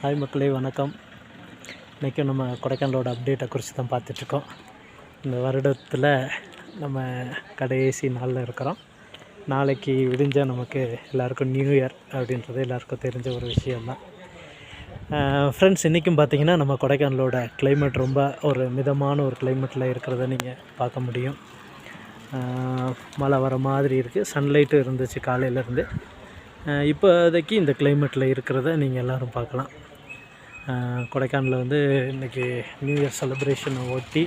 Hi மக்களே, வணக்கம். இன்றைக்கும் நம்ம கொடைக்கானலோட அப்டேட்டை குறித்து தான் பார்த்துட்ருக்கோம். இந்த வருடத்தில் நம்ம கடைசி நாளில் இருக்கிறோம். நாளைக்கு விடிஞ்சால் நமக்கு எல்லாேருக்கும் நியூ இயர் அப்படின்றது எல்லாேருக்கும் தெரிஞ்ச ஒரு விஷயந்தான். ஃப்ரெண்ட்ஸ், இன்றைக்கும் பார்த்திங்கன்னா நம்ம கொடைக்கானலோட கிளைமேட் ரொம்ப ஒரு மிதமான ஒரு கிளைமேட்டில் இருக்கிறத நீங்கள் பார்க்க முடியும். மழை வர மாதிரி இருக்குது. சன்லைட்டும் இருந்துச்சு காலையிலேருந்து. இப்போதைக்கு இந்த கிளைமேட்டில் இருக்கிறத நீங்கள் எல்லோரும் பார்க்கலாம். கொடைக்கானலில் வந்து இன்றைக்கி நியூ இயர் செலிப்ரேஷனை ஒட்டி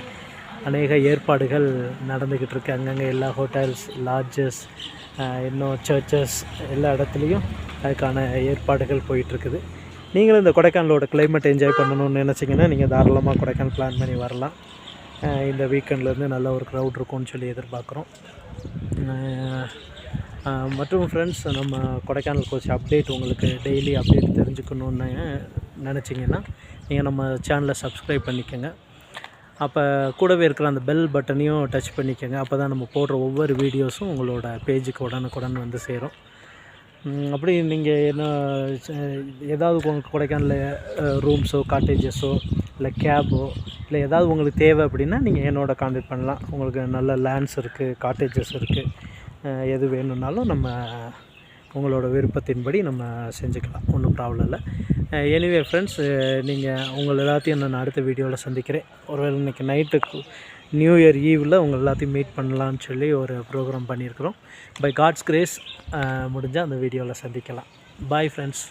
அநேக ஏற்பாடுகள் நடந்துக்கிட்டு இருக்குது. அங்கங்கே எல்லா ஹோட்டல்ஸ், லாட்ஜஸ், இன்னும் சர்ச்சஸ் எல்லா இடத்துலையும் அதுக்கான ஏற்பாடுகள் போயிட்டுருக்குது. நீங்களும் இந்த கொடைக்கானலோட கிளைமேட் என்ஜாய் பண்ணணும்னு நினச்சிங்கன்னா நீங்கள் தாராளமாக கொடைக்கானல் பிளான் பண்ணி வரலாம். இந்த வீக்கெண்ட்லேருந்து நல்ல ஒரு க்ரௌட் இருக்கும்னு சொல்லி எதிர்பார்க்குறோம். மற்றும் ஃப்ரெண்ட்ஸ், நம்ம கொடைக்கானல் கோச் அப்டேட் உங்களுக்கு டெய்லி அப்டேட் தெரிஞ்சுக்கணுன்னு நினச்சிங்கன்னா நீங்கள் நம்ம சேனலை சப்ஸ்கிரைப் பண்ணிக்கோங்க. அப்போ கூடவே இருக்கிற அந்த பெல் பட்டனையும் டச் பண்ணிக்கோங்க. அப்போ தான் நம்ம போடுற ஒவ்வொரு வீடியோஸும் உங்களோட பேஜுக்கு உடனுக்குடன் வந்து சேரும். அப்படி நீங்கள் என்ன ஏதாவது உங்களுக்கு கொடைக்கானலில் ரூம்ஸோ, காட்டேஜஸோ, இல்லை கேபோ, இல்லை ஏதாவது உங்களுக்கு தேவை அப்படின்னா நீங்கள் என்னோட கான்டாக்ட் பண்ணலாம். உங்களுக்கு நல்ல லேண்ட்ஸ் இருக்குது, காட்டேஜஸ் இருக்குது. எது வேணும்னாலும் நம்ம உங்களோட விருப்பத்தின்படி நம்ம செஞ்சுக்கலாம், ஒன்றும் ப்ராப்ளம் இல்லை. எனிவே ஃப்ரெண்ட்ஸ், நீங்கள் உங்கள் எல்லாத்தையும் நான் அடுத்த வீடியோவில் சந்திக்கிறேன். ஒருவேளை இன்றைக்கி நைட்டுக்கு நியூ இயர் ஈவில் உங்கள் எல்லாத்தையும் மீட் பண்ணலான்னு சொல்லி ஒரு ப்ரோக்ராம் பண்ணியிருக்கிறோம். பை காட்ஸ் கிரேஸ் முடிஞ்சால் அந்த வீடியோவில் சந்திக்கலாம். Bye friends.